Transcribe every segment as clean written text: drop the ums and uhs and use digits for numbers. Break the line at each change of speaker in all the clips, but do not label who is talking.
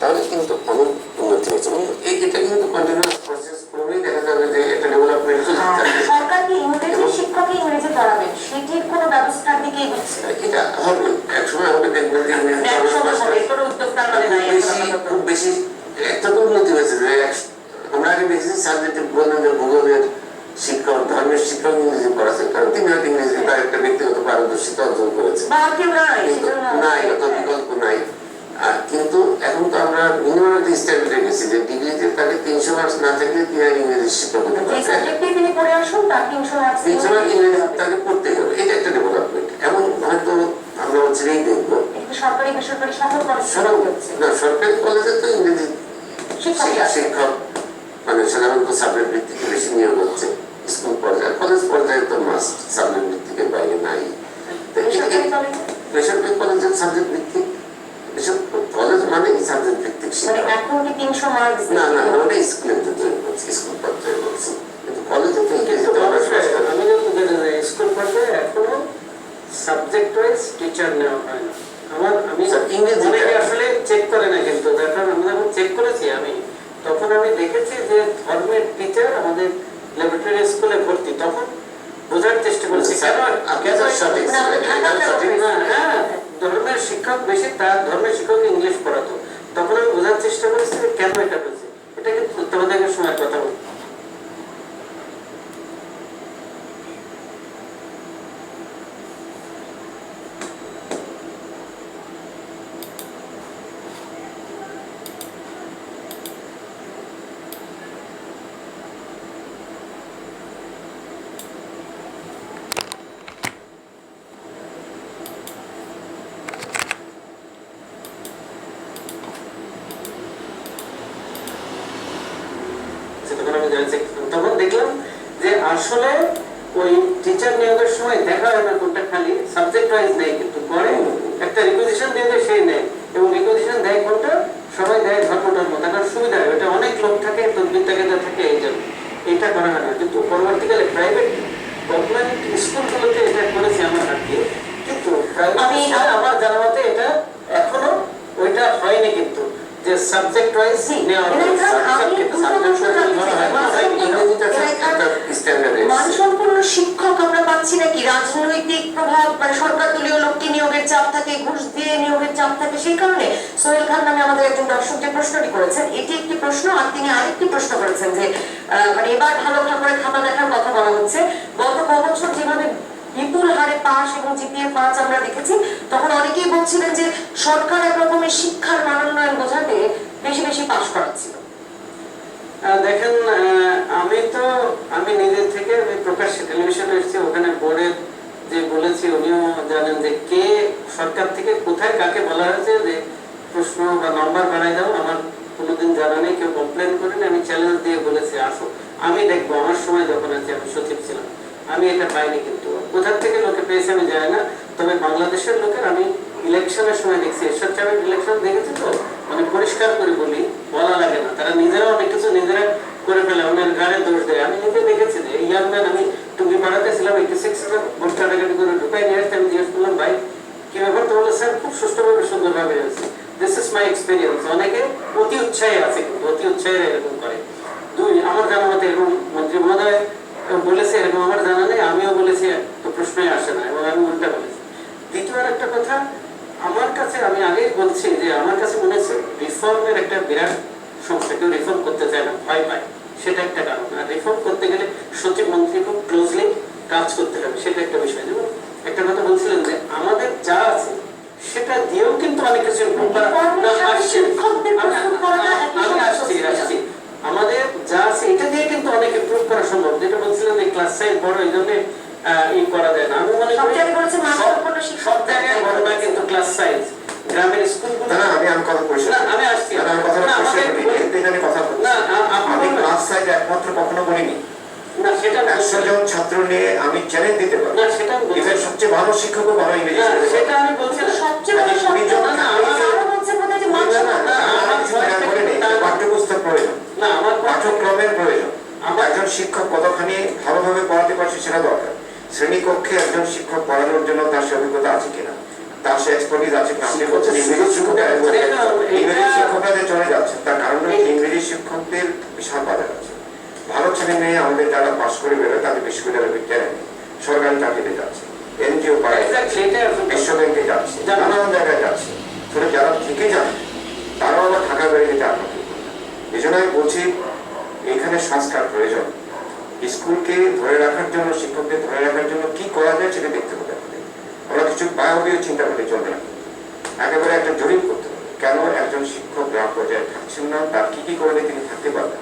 তাহলে কিন্তু অনেক উন্নতি হয়েছে। এটা কিন্তু কন্টিনিউয়াস প্রসেস ক্রমেই দেখা যাবে যে একটা ডেভেলপমেন্ট
সরকার কি ইংরেজি শিক্ষকই ইংরেজি পড়াবেন সেটির কোনো ব্যবস্থার দিকে এগোচ্ছে?
এটা হবে, একসময় হবে, দেখবেন যে খুব বেশি একটা তো উন্নতি হয়েছে যে আমরা আগে দেখেছি সাবজেক্টিভ বললেন যে ভূগোলের শিক্ষক, ধর্মের শিক্ষক ইংরেজি পড়াচ্ছেন, কারণ তিনি হয়তো ইংরেজি তার একটা ব্যক্তিগত পারদর্শিতা অর্জন করেছে, নাই অত বিকল্প নাই। কিন্তু এখন তো আমরা মিনিমাম একটা স্ট্যান্ডার্ডে গেছি যে ডিগ্রিতে তাকে 300 মার্কস না থাকলে তিনি আর ইংরেজি শিক্ষক হতে পারবেন, 300 মার্কস ইংরেজি তাকে পড়তে হবে। এটা একটা ডেভেলপমেন্ট। এমন হয়তো আমরা অচিরেই দেখবো
সরকারি বেসরকারি
না, সরকারি কলেজে তো ইংরেজি শিক্ষক মানে সাধারণত সাবজেক্ট ভিত্তিকে বেশি নিয়োগ হচ্ছে। স্কুল পর্যায়ে, কলেজ পর্যায়ে তো মাস্ট সাবজেক্ট ভিত্তিকের বাইরে নাই। বেসরকারি কলেজের সাবজেক্ট ভিত্তিক, কলেজ মানে সাবজেক্ট ভিত্তিক শিক্ষা। না না, ওটা স্কুলে স্কুল পর্যায়ে বলছি, কিন্তু কলেজে তো
আমি যত স্কুল পর্যায়ে এখনো সাবজেক্ট ওয়াইজ টিচার নেওয়া হয় না। আমি ইংরেজি অনেকে আসলে চেক করে না, কিন্তু দেখেন আমি যখন চেক করেছি আমি তখন আমি দেখেছি যে ধর্মের টিচার আমাদের ল্যাবরেটরি স্কুলে ভর্তি, তখন বোঝার চেষ্টা করেছি কেন ধর্মের শিক্ষক বেশি, তার ধর্মের শিক্ষক ইংলিশ পড়াতো। তখন আমি বোঝার চেষ্টা করেছি কেন এটা হয়েছে। এটা কিন্তু তোমাদের সময় কথা বলি। তখন দেখলাম যে আসলে ওই টিচার নিয়োগের সময় দেখা হয় না কোনটা খালি সাবজেক্ট ওয়াইজ নেই, কিন্তু পরে একটা রিকুইজিশন দিয়ে দেয় সেই নেয়, এবং রিকুইজিশন দেয় কোনটা সবাই দেয় ধর্মটার মতো, কারণ সুবিধা হয়, ওটা অনেক লোক থাকে, তদ্বিদ্যাকেতা থাকে, এই জন্য এটা করা হয় না। কিন্তু পরবর্তীকালে প্রাইভেট গভর্নমেন্ট স্কুলগুলোতে এটা করেছে আমার হাত দিয়ে, কিন্তু আমার জানা মতে এটা এখনো ওইটা হয়নি, কিন্তু যে সাবজেক্ট ওয়াইজ নেওয়া
মানসম্পন্ন শিক্ষক আমরা পাচ্ছি নাকি? রাজনৈতিক প্রভাব, মানে সরকার দলীয় লোককে নিয়োগের চাপ থাকে, ঘুষ দিয়ে নিয়োগের চাপ থাকে, সেই কারণে সোহেল খান নামে আমাদের একজন দর্শক যে প্রশ্নটি করেছেন এটি একটি প্রশ্ন। আর তিনি আরেকটি প্রশ্ন করেছেন যে মানে এবার ভালো করে খাতা দেখার কথা বলা হচ্ছে। গত বছর যেভাবে বিপুল হারে পাস এবং জিপিএ 5 আমরা দেখেছি, তখন অনেকেই বলছিলেন যে সরকার এক রকমের শিক্ষার মানোন্নয়ন বোঝাতে বেশি বেশি পাস করাচ্ছিল।
দেখেন, আমি নিজের থেকে আমি প্রকাশ্যে টেলিভিশনে এসেছি, ওখানে বোর্ডের যে বলেছি উনিও জানেন যে কে সরকার থেকে কোথায় কাকে বলা হয়েছে যে প্রশ্ন বা নম্বর বাড়াই দাও, আমার কোনোদিন জানা নেই, কেউ কমপ্লেন করেনি। আমি চ্যালেঞ্জ দিয়ে বলেছি আসো আমি দেখবো, আমার সময় যখন আছে আমি সচিব ছিলাম, আমি এটা পাইনি। কিন্তু কোথার থেকে লোকে পেয়েছে আমি জানি না, তবে বাংলাদেশের লোকের আমি ইলেকশনের সময় দেখছি, এরশাদ সাহেবের ইলেকশন দেখেছি তো, মানে পরিষ্কার করে বলি, বলা লাগে না, তারা নিজেরাও অনেক কিছু নিজেরা করে ফেলে, অনেক গাড়ে দোষ দেয়। আমি নিজে দেখেছি যে ইয়াং ম্যান, আমি টুঙ্গি পাড়াতে ছিলাম, 86 ভোট কাটাকাটি করে ঢুকাই নিয়ে আসতে, আমি জিজ্ঞেস করলাম ভাই কি ব্যাপার, তো বলে স্যার খুব সুষ্ঠুভাবে সুন্দরভাবে হয়েছে। This is my experience. অনেকে অতি উৎসাহী আছে, কিন্তু অতি উৎসাহী এরকম করে। দুই, আমার জানা মতে এরকম মন্ত্রী মহোদয় বলেছে, এরকম আমার জানা নেই, আমিও বলেছি, তো প্রশ্নই আসে না, এবং আমি উল্টা বলেছি। দ্বিতীয় আর একটা কথা, আমার কাছে আমি আগেই বলছি যে আমার কাছে মনে হচ্ছে রিফর্মের একটা বিরাট সমস্যা, কেউ রিফর্ম করতে চায় না, ভয় পায়, সেটা একটা কারণ। আর রিফর্ম করতে গেলে সচিব মন্ত্রী খুব ক্লোজলি কাজ করতে হবে, সেটা একটা বিষয়। যেমন একটা কথা বলছিলেন যে আমাদের যা আছে সেটা দিয়েও কিন্তু অনেক কিছু আসছি, আমাদের যা আছে এটা দিয়ে কিন্তু অনেক ইমপ্রুভ করা সম্ভব। যেটা বলছিলেন যে ক্লাস সাইজ বড়, এই জন্য করা যায় না। আমি মনে করি সব জায়গায় বড় না, কিন্তু ক্লাস সাইজ গ্রামের স্কুলগুলো, আমি আসছি
আমি ক্লাস সাইজ একমাত্র কখনো বলিনি
না, সেটা
100 জন ছাত্র নিয়ে আমি চ্যালেঞ্জ দিতে পারি
না, সেটা
ইভেন সবচেয়ে ভালো শিক্ষকও ভালো ইংরেজি,
সেটা আমি বলছি না,
সবচেয়ে বড় সমস্যা না
পাঠ্যপুস্তক প্রয়োজন,
না আমার
পাঠ্যক্রমের প্রয়োজন, একজন শিক্ষক কতখানি ভালোভাবে পড়াতে পারছে সেটা দরকার। শ্রেণীকক্ষে একজন শিক্ষক পড়ানোর জন্য তার সে অভিজ্ঞতা আছে কিনা, তার সে এক্সপার্টিস আছে কিনা। আপনি বলছেন ইংরেজি শিক্ষকরা যে
আমাদের যারা পাস করে বেরোয় তাদের বিশ্ববিদ্যালয়ে বিজ্ঞানে নেই, সরকারি চাকরিতে যাচ্ছে, এনজিও পাড়ায় যাচ্ছে, বিশ্ব ব্যাংকে যাচ্ছে, নানান জায়গায় যাচ্ছে। ফলে যারা থেকে যান তারাও আবার ঢাকা বেড়ে যেতে আগ্রহী। এই জন্য আমি বলছি এখানে সংস্কার প্রয়োজন। স্কুলকে ধরে রাখার জন্য, শিক্ষকদের ধরে রাখার জন্য কি করা যায় সেটা দেখতে হবে। আমরা কিছু বায়বীয় চিন্তা করলে চলবে না, একেবারে একটা জরিপ করতে হবে কেন একজন শিক্ষক গ্রাম পর্যায়ে থাকছেন না, তার কি কি করলে তিনি থাকতে পারবেন।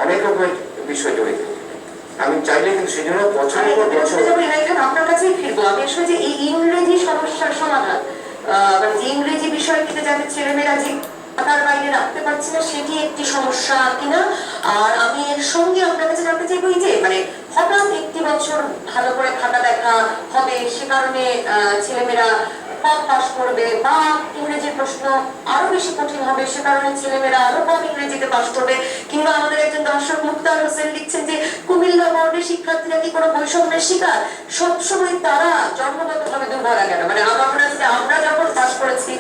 অনেক রকমের বিষয় জড়িত। আমি চাইলে কিন্তু সেই জন্য বছরের পর বছর
আপনার কাছেই ফিরবো। আমি আসলে যে এই ইংরেজি সমস্যার সমাধান, মানে যে ইংরেজি বিষয়টিতে যাতে ছেলেমেয়েরা যে তার বাইরে রাখতে পারছি না সেটি একটি সমস্যা কিনা। আর আমি এর সঙ্গে আপনার কাছে জানতে চাইবো যে মানে হঠাৎ একটি বছর ভালো করে খাতা দেখা হবে, সে কারণে ছেলেমেয়েরা কম পাস করবে, বা ইংরেজির প্রশ্ন আরো বেশি কঠিন হবে, সে কারণে ছেলেমেয়েরা আরো কম ইংরেজিতে পাস করবে। কিংবা আমাদের একজন দর্শক মুক্তার হোসেন লিখছেন যে কুমিল্লা বোর্ডের শিক্ষার্থীরা কি কোনো বৈষম্যের শিকার? সবসময় তারা জন্মগতভাবে দুর্ভাগা কেন? মানে আমরা যখন পাস করেছি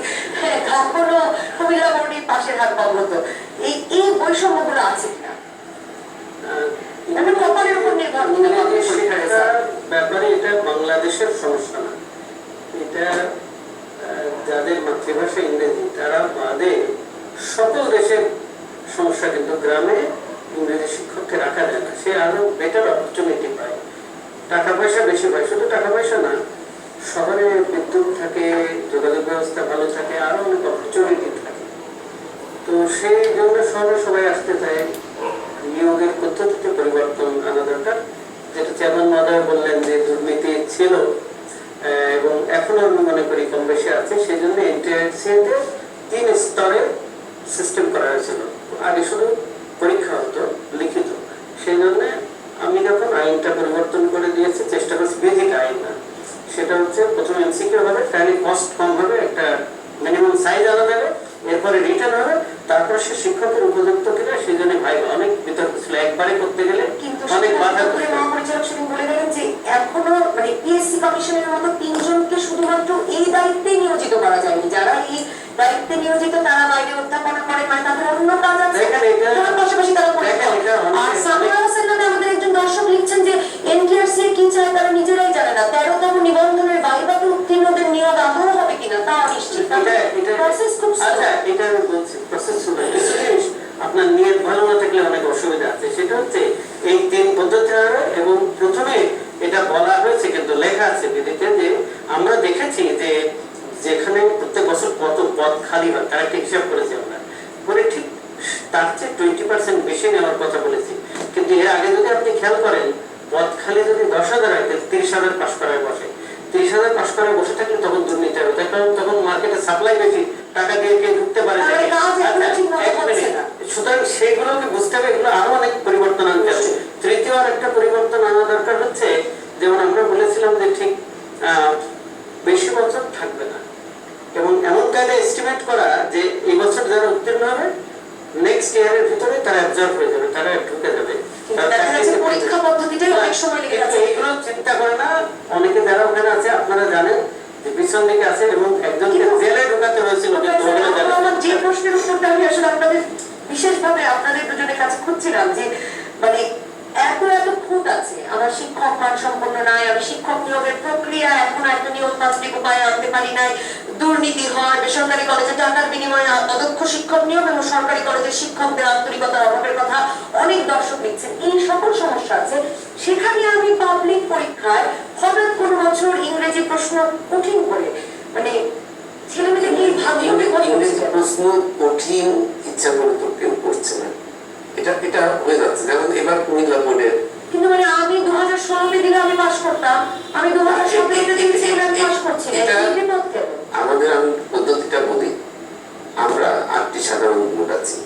তখনও কুমিল্লা বোর্ডে পাশের হাত কম হতো। এই বৈষম্যগুলো আছে কিনা? কপালের উপর নির্ভর
ব্যাপারে এটা বাংলাদেশের সমস্যা না, এটা যাদের মাতৃভাষা ইংরেজি তারা বাদে সকল দেশের সমস্যা। কিন্তু গ্রামে ইংরেজি শিক্ষককে রাখা যায় না, সে আরো বেটার অপরচুনিটি পায়, টাকা পয়সা বেশি পায়। শুধু টাকা পয়সা না, শহরে বিদ্যুৎ থাকে, যোগাযোগ ব্যবস্থা ভালো থাকে, আরো অনেক অপরচুনিটি থাকে। তো সেই জন্য শহরে সবাই আসতে চায়। নিয়োগের পদ্ধতিতে পরিবর্তন আনা দরকার, যেটা চেয়ারম্যান মহোদয় বললেন যে দুর্নীতি ছিল এবং এখনো আমি মনে করি কম বেশি আছে। সেই জন্য এনটিআরসিতে 3 স্তরে সিস্টেম করা হয়েছিল। আগে শুধু পরীক্ষা হতো লিখিত, সেই জন্য আমি যখন আইনটা পরিবর্তন করে দিয়েছি, চেষ্টা করছি বেসিক আইন না, সেটা হচ্ছে প্রথমে এমসিকিউ হবে, তাহলে কস্ট কম হবে, একটা মিনিমাম সাইজ আনা যাবে, এরপরে রিটার্ন হবে, তারপর সে শিক্ষকের উপযুক্ত কিনা সেই জন্য ভাই অনেক বিতর্ক ছিল। একবারে করতে গেলে অনেক বাধা।
মহাপরিচালক সেদিন বলে গেলেন যে এখনো মানে পিএসসি কমিশনের মতো 3 জনকে শুধুমাত্র এই দায়িত্বে নিয়োজিত করা যায়নি। যারা এই দায়িত্বে নিয়োজিত তারা বাইরে অধ্যাপনা করে, মানে তাদের অন্য কাজ আছে, তার পাশাপাশি তারা করে। আর সামিয়া হোসেন নামে আমাদের একজন দর্শক লিখছেন যে এনটিআরসি কি চায় তারা নিজেরাই জানে না, 13তম নিবন্ধনের বাইবাতে উত্তীর্ণদের নিয়োগ আদৌ হবে কিনা তা অনিশ্চিত।
আপনার নিয়ত ভালো না থাকলে অনেক অসুবিধা আছে। সেটা হচ্ছে এই 3 পদ্ধতি হবে এবং প্রথমে এটা বলা হয়েছে কিন্তু লেখা আছে বিধিতে যে আমরা দেখেছি যে যেখানে প্রত্যেক বছর কত পদ খালি হয় তার একটা হিসাব করেছি আমরা করে, ঠিক তার চেয়ে 20% বেশি নেওয়ার কথা বলেছি। কিন্তু এর আগে যদি আপনি খেয়াল করেন, পদ খালি যদি 10,000 হয় 30,000 পাস করায় বসে, 30,000 পাস করায় বসে থাকলে তখন দুর্নীতি হবে, কারণ তখন মার্কেটে সাপ্লাই বেশি, টাকা দিয়ে কেউ ঢুকতে পারে। সুতরাং সেইগুলোকে বুঝতে হবে, এগুলো আরো অনেক পরিবর্তন আনতে হবে। তৃতীয় আর একটা পরিবর্তন আনা দরকার হচ্ছে, যেমন আমরা বলেছিলাম যে ঠিক বেশি বছর থাকবে না, এবং এমন কায়দা এস্টিমেট করা যে এই বছর যারা উত্তীর্ণ হবে নেক্সট ইয়ারের ভিতরে তারা অ্যাবজর্ব হয়ে যাবে, তারা ঢুকে যাবে।
পরীক্ষা পদ্ধতিটাই অনেক সময় লেগে যাচ্ছে।
এইগুলো চিন্তা করে না অনেকে যারা ওখানে আছে, আপনারা জানেন যে পিছন দিকে আছে এবং একজনকে জেলে ঢোকাতে হয়েছিল।
আমার যে প্রশ্নের উত্তরটা আমি আসলে আপনাদের বিশেষভাবে আপনাদের দুজনের কাছে খুঁজছিলাম যে মানে এত খুঁত আছে, আমার শিক্ষক মান সম্পন্ন নাই, আমি শিক্ষক নিয়োগের প্রক্রিয়া এখন একটা নিয়মতান্ত্রিক উপায়ে আনতে পারি নাই, দুর্নীতি হয়, বেসরকারি কলেজে টাকার বিনিময়ে অদক্ষ শিক্ষক নিয়োগ এবং সরকারি কলেজের শিক্ষকদের আন্তরিকতার অভাবের কথা অনেক দর্শক লিখছেন। এই সকল সমস্যা আছে, সেখানে আমি পাবলিক পরীক্ষায় হঠাৎ কোনো বছর ইংরেজি প্রশ্ন কঠিন করে মানে ছেলেমেয়েদের কি
ইংরেজি প্রশ্ন কঠিন ইচ্ছা করে তো কেউ করছে না, এটা হয়ে যাচ্ছে। যেমন এবার কুমিল্লা বোর্ডের,
কিন্তু মানে আমি 2016 দিলে আমি পাস করতাম, আমি 2017 দিয়েছি আমি পাস করছি না।
আমাদের আমি পদ্ধতিটা বলি, আমরা 8টি সাধারণ বোর্ড আছে,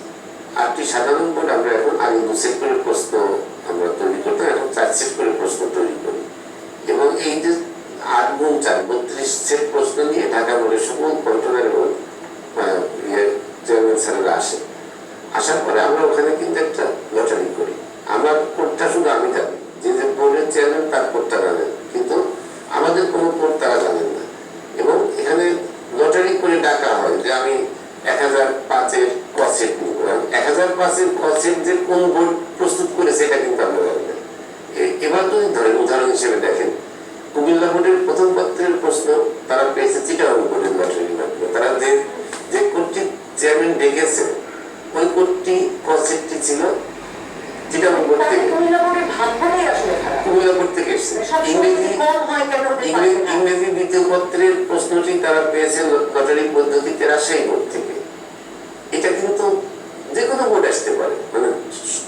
8টি সাধারণ বোর্ড আমরা এখন আগে 2 সেট করে প্রশ্ন আমরা তৈরি করতাম, এখন 4 সেট করে প্রশ্ন তৈরি করি। এবং এই যে 8 গুণ 4 32 সেট প্রশ্ন নিয়ে ঢাকা বোর্ডের সকল কন্ট্রোলার এবং চেয়ারম্যান স্যারেরা আসে। আসার পরে আমরা ওখানে কিন্তু একটা লটারি করি। আমরা কোডটা শুধু আমি জানি, যে বোর্ডের চেয়ারম্যান তার কোডটা জানেন, কিন্তু আমাদের কোনো কোড তারা জানেন না। এবং এখানে লটারি করে ডাকা হয় যে আমি 1005 ক সেট নিব, 1005 ক সেট যে কোন বোর্ড প্রস্তুত করেছে এটা কিন্তু আমরা জানি না। এবার যদি ধরেন উদাহরণ হিসেবে দেখেন, কুমিল্লা বোর্ডের প্রথম পত্রের প্রশ্ন তারা পেয়েছে চিটাগাং বোর্ডের লটারির মাধ্যমে। তারা যে কোর্টটি চেয়ারম্যান ডেকেছে ওই কোর্টটি কনসেপ্টটি ছিল চিটাগাং বোর্ড থেকে,
কুমিল্লা বোর্ডের ভাগ্যটাই আসলে খারাপ।
কুমিল্লা বোর্ড থেকে এসেছে। ইংরেজি দ্বিতীয় পত্রের প্রশ্নটি তারা পেয়েছে লটারি পদ্ধতিতে রাজশাহী বোর্ড থেকে। এটা কিন্তু যে কোনো বোর্ড আসতে পারে, মানে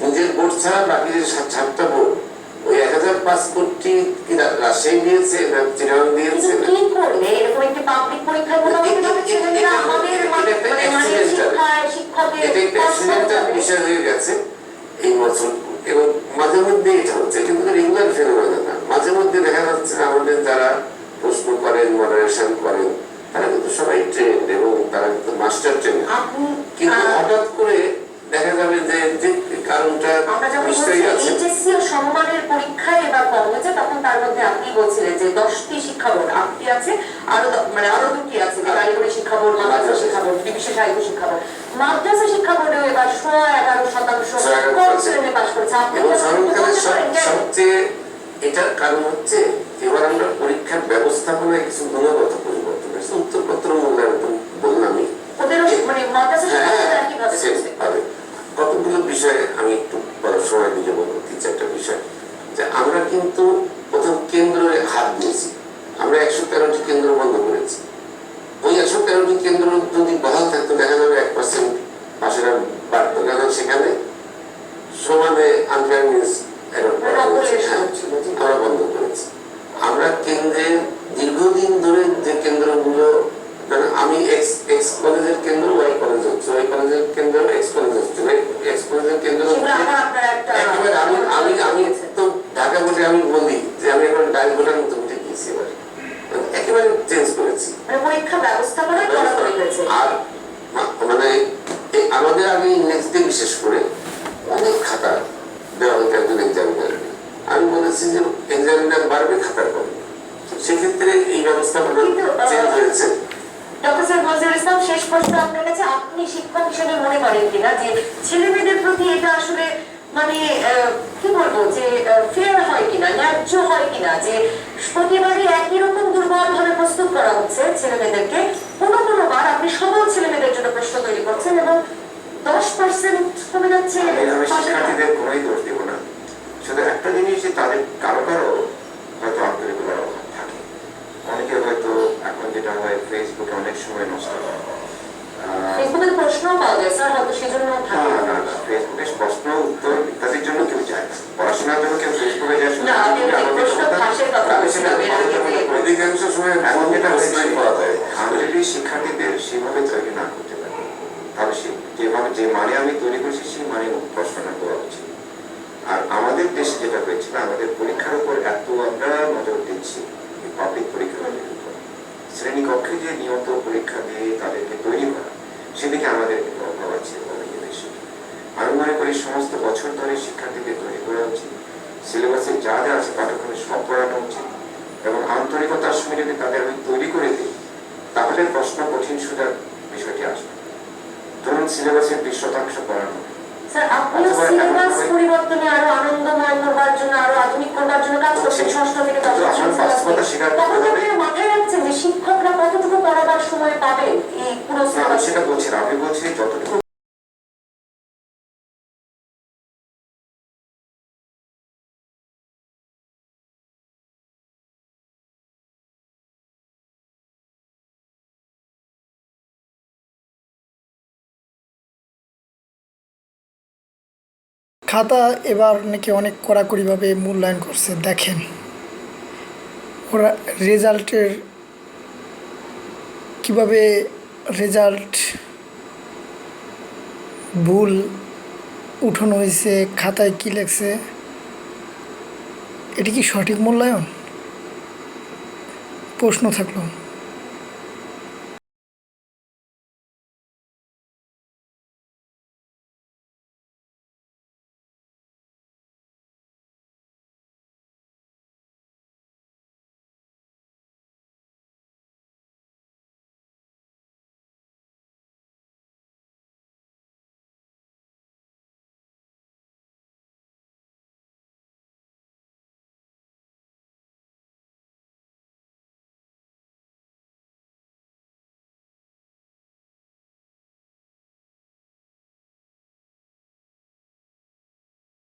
নিজের বোর্ড ছাড়া বাকি যে 7টা বোর্ড, ওই 1005 কোটি কি রাজশাহী দিয়েছে না চিটাগাং দিয়েছে।
কি করলে এরকম একটি পাবলিক পরীক্ষায় মোটামুটি ছেলেমেয়েরা আমাদের শিক্ষকের
এটা একটা অ্যাক্সিডেন্টাল বিষয় হয়ে গেছে এই বছর, এবং মাঝে মধ্যে এটা হচ্ছে, কিন্তু রেগুলার ফেনোমেনা না। মাঝে মধ্যে দেখা যাচ্ছে আমাদের যারা প্রশ্ন করেন, মডারেশন করেন, তারা কিন্তু সবাই ট্রেন্ড এবং তারা কিন্তু মাস্টার ট্রেন্ড, কিন্তু হঠাৎ করে দেখা যাবে যে কারণটা নিশ্চয়ই আছে।
এইচএসসি ও সমমানের পরীক্ষায় এবার কম হয়েছে, তখন তার মধ্যে আপনি বলছিলেন যে 10টি শিক্ষা বোর্ড, 8টি আছে, আরো 2টি আছে, কারিগরি শিক্ষা বোর্ড, মাদ্রাসা শিক্ষা বোর্ড, বিশেষ সাহিত্য শিক্ষা বোর্ড। মাদ্রাসা শিক্ষা বোর্ডেও এবার 11% কম ছেলেমেয়ে পাশ করেছে।
সবচেয়ে এটার কারণ হচ্ছে এবার আমরা পরীক্ষার ব্যবস্থাপনায় কিছু গুণগত পরিবর্তন হয়েছে। উত্তরপত্র মূল্যায়ন বললামই, কতগুলো বিষয়ে আমি একটু সময় দিয়ে বলবো, 3-4টা বিষয়। যে আমরা কিন্তু প্রথম কেন্দ্রে হাত দিয়েছি, আমরা 113টি কেন্দ্র বন্ধ করেছি। ওই 113টি কেন্দ্র যদি বহাল থাকতো দেখা যাবে 1% পাশের বাড়তো, কারণ সেখানে সমানে আনফেয়ারনেস আমরা বন্ধ করেছি। আমরা কেন্দ্রের দীর্ঘদিন ধরে যে কেন্দ্রগুলো, আমি এক্স কলেজের কেন্দ্র ওয়াই কলেজ হচ্ছে, ওয়াই কলেজের কেন্দ্র এক্স কলেজ হচ্ছে, এক্স কলেজের কেন্দ্র একেবারে আমি তো ঢাকা বোর্ডে আমি বলি যে আমি এখন ডাইল বোর্ডের মতো উঠে গিয়েছি, এবার একেবারে চেঞ্জ করেছি
পরীক্ষা ব্যবস্থাপনা।
আর মানে আমাদের আগে ইংরেজিতে বিশেষ করে অনেক খাতা দেওয়া হতো একজন এক্সামিনারকে। আমি বলেছি যে এক্সামিনার বাড়বে, খাতা কমবে, সেক্ষেত্রে এই ব্যবস্থাপনা চেঞ্জ হয়েছে।
ডক্টর মঞ্জুর ইসলাম, শেষ প্রশ্ন আপনার কাছে, আপনি শিক্ষক হিসেবে মনে করেন কিনা যে ছেলে মেয়েদের প্রতি এটা আসলে মানে কি বলবো যে ফেয়ার হয় কিনা, ন্যায্য হয় কিনা, যে প্রতিবারই একই রকম দুর্বল ভাবে প্রস্তুত করা হচ্ছে ছেলে মেয়েদেরকে, কোনো বার আপনি সবল ছেলে মেয়েদের জন্য প্রশ্ন তৈরি করছেন এবং 10% কমে যাচ্ছে।
আমি শিক্ষার্থীদের কোনোই দোষ দিব না, শুধু একটা জিনিস যে তাদের কারো হয়তো আন্তরিকতার অভাব থাকে। অনেকে হয়তো এখন যেটা হয় ফেসবুকে অনেক সময় নষ্ট হয়,
ফেসবুকের প্রশ্ন পাওয়া যায় স্যার, হয়তো সেজন্য
ফেসবুকে প্রশ্ন উত্তর ইত্যাদির জন্য কেউ যায় না, পড়াশোনার জন্য কেউ ফেসবুকে যায়
না। আমি প্রশ্ন ফাঁসের কথা বলছিলাম,
অধিকাংশ সময়
এখন যেটা হচ্ছে আমি যদি শিক্ষার্থীদের সেভাবে তৈরি না করতে পারি, তাহলে যেভাবে যে মানে আমি তৈরি করেছি সেই মানে প্রশ্নটা করা উচিত। আর আমাদের দেশে যেটা হয়েছিল, আমাদের পরীক্ষার উপর এত আমরা নজর দিচ্ছি, পাবলিক পরীক্ষার উপর, শ্রেণীকক্ষে যে নিয়ত পরীক্ষা দিয়ে তাদেরকে তৈরি করা, সেদিকে আমাদের কিন্তু অভাব আছে অনেক দেশে। আমি মনে করি সমস্ত বছর ধরে শিক্ষার্থীদের তৈরি করা উচিত, সিলেবাসে যা যা আছে পাঠ্যক্রমে সব পড়ানো উচিত, এবং আন্তরিকতার সঙ্গে যদি তাদের আমি তৈরি করে দিই, তাহলে প্রশ্ন কঠিন সোজার বিষয়টি আসবে। ধরুন সিলেবাসের 20% পড়ানো,
স্যার আপনিও সিলেবাস পরিবর্তনে আরো আনন্দময় করবার জন্য, আরো আধুনিক করবার জন্য কাজ করছেন। 6ষ্ঠ থেকে 10ম মাথায় রাখছেন যে শিক্ষকরা কতটুকু পড়াবার সময় পাবেন এই পুরো সিলেবাস?
সেটা বলছি না, আমি বলছি যতটুকু
খাতা এবার নাকি অনেক কড়াকড়িভাবে মূল্যায়ন করছে। দেখেন ওরা রেজাল্টের কীভাবে রেজাল্ট ভুল উঠানো হয়েছে, খাতায় কী লেখছে, এটি কি সঠিক মূল্যায়ন? প্রশ্ন থাকলো।